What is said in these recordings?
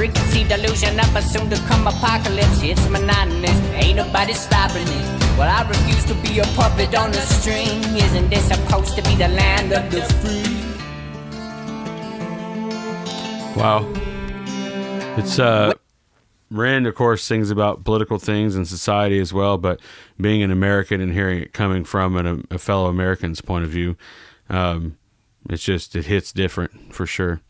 frequency delusion of a soon-to-come apocalypse. It's monotonous, ain't nobody stopping it. Well, I refuse to be a puppet on a string. Isn't this supposed to be the land of the free? Wow. It's REN, of course, sings about political things and society as well, but being an American and hearing it coming from a fellow American's point of view, it hits different for sure.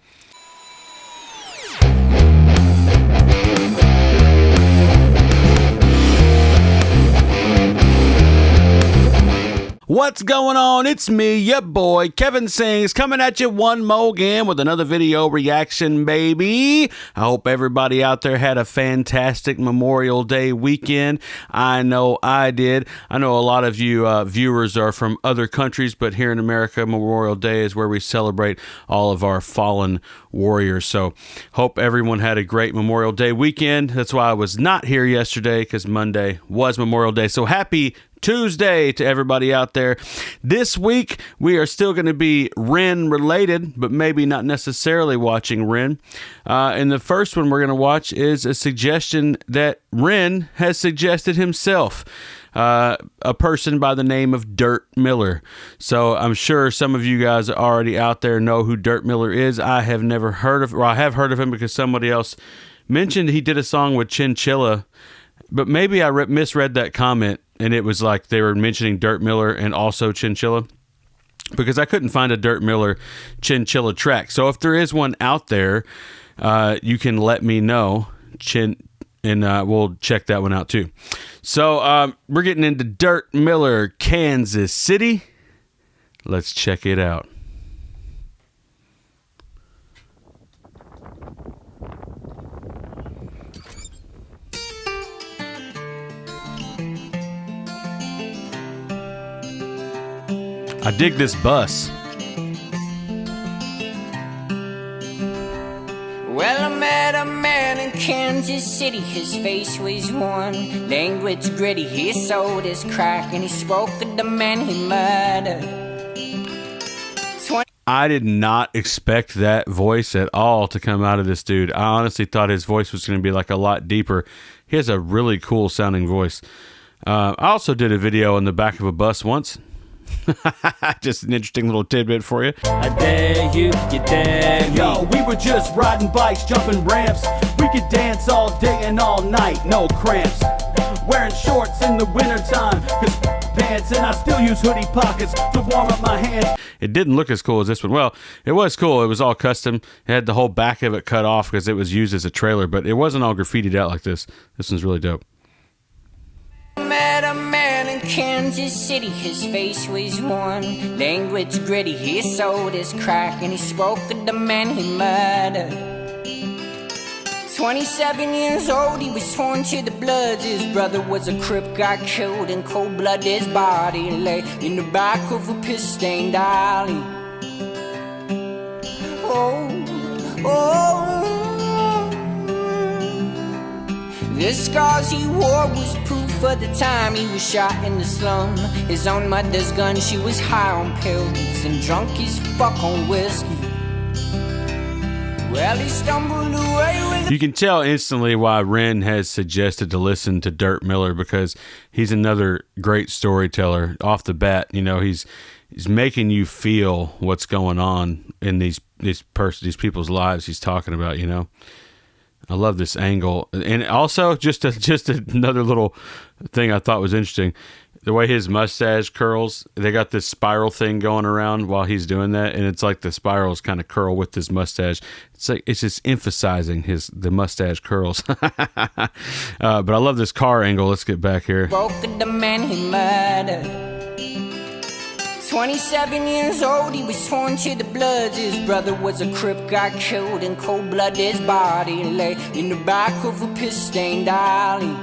What's going on? It's me, your boy, Kevin Sings, coming at you one more again with another video reaction, baby. I hope everybody out there had a fantastic Memorial Day weekend. I know I did. I know a lot of you viewers are from other countries, but here in America, Memorial Day is where we celebrate all of our fallen warriors. So hope everyone had a great Memorial Day weekend. That's why I was not here yesterday, because Monday was Memorial Day. So happy Tuesday to everybody out there. This week, we are still going to be REN related, but maybe not necessarily watching REN. And the first one we're going to watch is a suggestion that REN has suggested himself. A person by the name of Dirt Miller. So I'm sure some of you guys already out there know who Dirt Miller is. I have never heard of, or I have heard of him because somebody else mentioned he did a song with Chinchilla, but maybe I misread that comment. And it was like they were mentioning Dirt Miller and also Chinchilla, because I couldn't find a Dirt Miller Chinchilla track. So if there is one out there, you can let me know, and we'll check that one out too. So we're getting into Dirt Miller, Kansas City. Let's check it out. I dig this bus. Well, I met a man in Kansas City. His face was worn, language gritty. He sold his crack and he spoke of the man he murdered. I did not expect that voice at all to come out of this dude. I honestly thought his voice was going to be like a lot deeper. He has a really cool sounding voice. I also did a video on the back of a bus once. Just an interesting little tidbit for you. I dare you dare me. Yo, we were just riding bikes, jumping ramps. We could dance all day and all night, no cramps. Wearing shorts in the wintertime, cause pants, and I still use hoodie pockets to warm up my hands. It didn't look as cool as this one. Well, it was cool. It was all custom. It had the whole back of it cut off because it was used as a trailer, but it wasn't all graffitied out like this. This one's really dope. Met a man in Kansas City. His face was worn, language gritty. He sold his crack and he spoke of the man he murdered. 27 years old, he was torn to the bloods. His brother was a crip, got killed in cold blood. His body lay in the back of a piss-stained alley. The scars he wore was proof of the time he was shot in the slum. His own mother's gun, she was high on pills and drunk as fuck on whiskey. Well, he stumbled away with... You can tell instantly why REN has suggested to listen to Dirt Miller, because he's another great storyteller off the bat. You know, he's making you feel what's going on in these people's lives he's talking about, you know. I love this angle. And also, just another little thing I thought was interesting, the way his mustache curls. They got this spiral thing going around while he's doing that, and it's like the spirals kind of curl with his mustache. It's like it's just emphasizing the mustache curls. But I love this car angle. Let's get back here. Broke the man he murdered. 27 years old, he was torn to the bloods. His brother was a crip, got killed in cold blood. His body lay in the back of a piss-stained alley.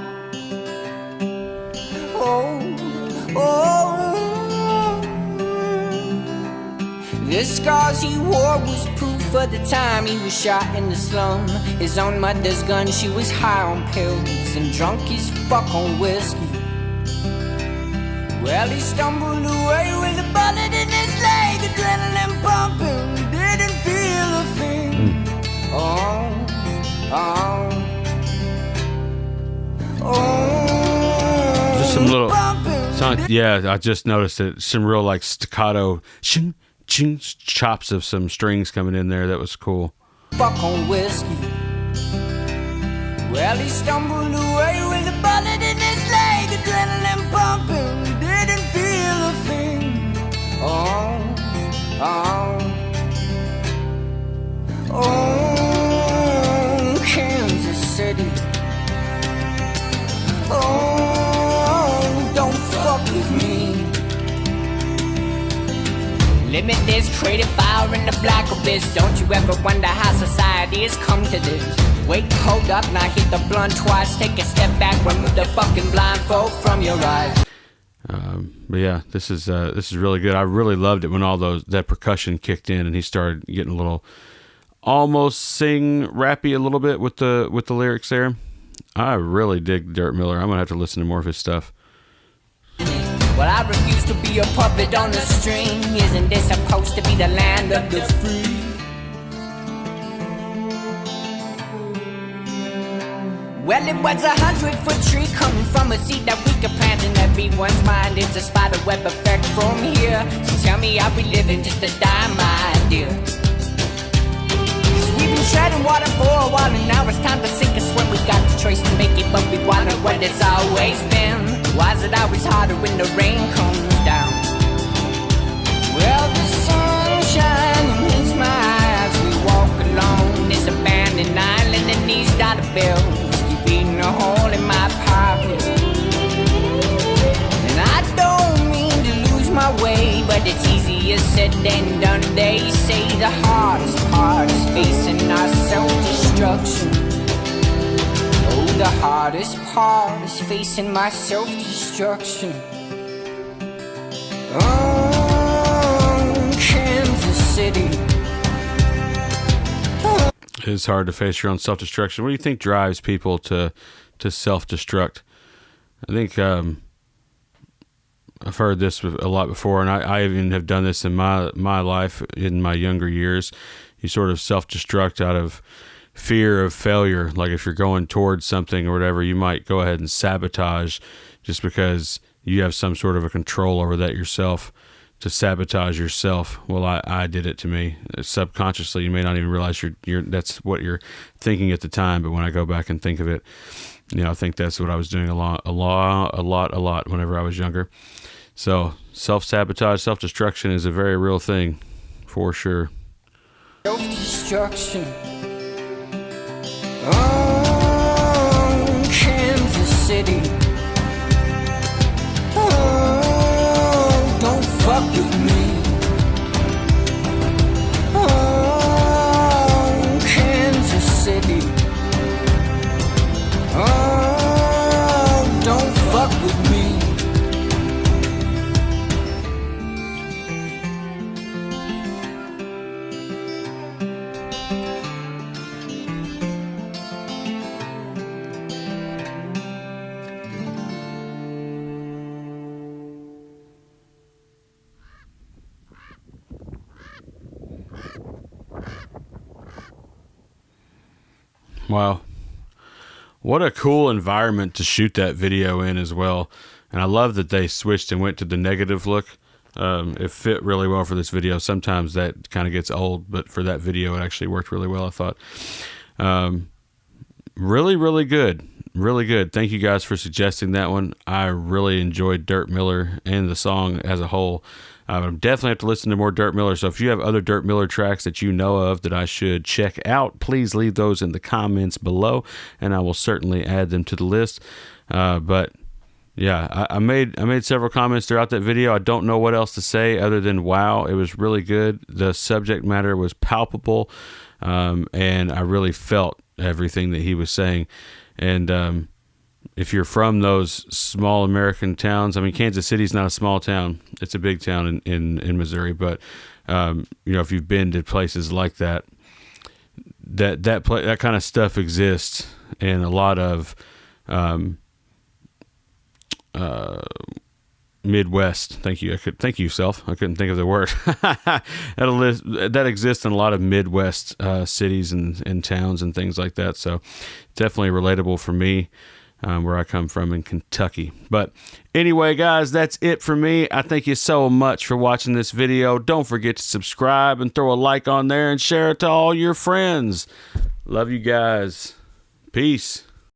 The scars he wore was proof of the time he was shot in the slum. His own mother's gun, she was high on pills and drunk as fuck on whiskey. Well, he stumbled away with a bullet in his leg, adrenaline pumping, didn't feel a thing. Just some little sound, yeah, I just noticed it. Some real like staccato ching, ching, chops of some strings coming in there. That was cool. Fuck on whiskey. Well, he stumbled away with a bullet in his leg, adrenaline pumping, didn't feel a thing. Oh, Kansas City. Oh, don't fuck with me. Limitless, creative fire in the black abyss. Don't you ever wonder how society has come to this? Wait, hold up, now hit the blunt twice. Take a step back, remove the fucking blindfold from your eyes. But yeah, this is really good. I really loved it when all that percussion kicked in and he started getting a little, almost sing rappy a little bit with the lyrics there. I really dig Dirt Miller. I'm gonna have to listen to more of his stuff. Well, I refuse to be a puppet on the string. Isn't this supposed to be the land of the free? Well, it was 100-foot tree coming from a seed that we could plant in everyone's mind. It's a spider web effect from here. So tell me, are we living just to die, my dear? So we've been treading water for a while, and now it's time to sink us when we got the choice to make it, but we wonder what it's always been. Why is it always harder when the rain comes down? Well, the sun shining hits my eyes. We walk along this abandoned island, and these dollar bills keep eating a hole in my pocket. And I don't mean to lose my way, but it's easier said than done. They say the hardest part is facing our self-destruction. The hardest part is facing my self-destruction. Oh, Kansas City. It's hard to face your own self-destruction. What do you think drives people to self-destruct? I think I've heard this a lot before, and I even have done this in my life in my younger years. You sort of self-destruct out of fear of failure. Like if you're going towards something or whatever, you might go ahead and sabotage just because you have some sort of a control over that yourself, to sabotage yourself. Well, I did it to me subconsciously. You may not even realize you're that's what you're thinking at the time, but when I go back and think of it, I think that's what I was doing a lot whenever I was younger. So self-sabotage, self-destruction is a very real thing for sure. Self-destruction. Oh, Kansas City. Oh, don't fuck with me. Oh, Kansas City. Oh, don't fuck with me. Wow. What a cool environment to shoot that video in as well. And I love that they switched and went to the negative look. It fit really well for this video. Sometimes that kind of gets old, but for that video, it actually worked really well, I thought. Really, really good. Really good. Thank you guys for suggesting that one. I really enjoyed Dirt Miller and the song as a whole. I definitely have to listen to more Dirt Miller. So if you have other Dirt Miller tracks that you know of that I should check out, please leave those in the comments below, and I will certainly add them to the list. But yeah, I made several comments throughout that video. I don't know what else to say other than wow, it was really good. The subject matter was palpable, and I really felt everything that he was saying. And if you're from those small American towns, I mean, Kansas City's not a small town. It's a big town in Missouri. But, if you've been to places like that, that kind of stuff exists. And a lot of Midwest. Thank you. Thank you, self. I couldn't think of the word. That exists in a lot of Midwest cities and towns and things like that. So definitely relatable for me, where I come from in Kentucky. But anyway, guys, that's it for me. I thank you so much for watching this video. Don't forget to subscribe and throw a like on there and share it to all your friends. Love you guys. Peace.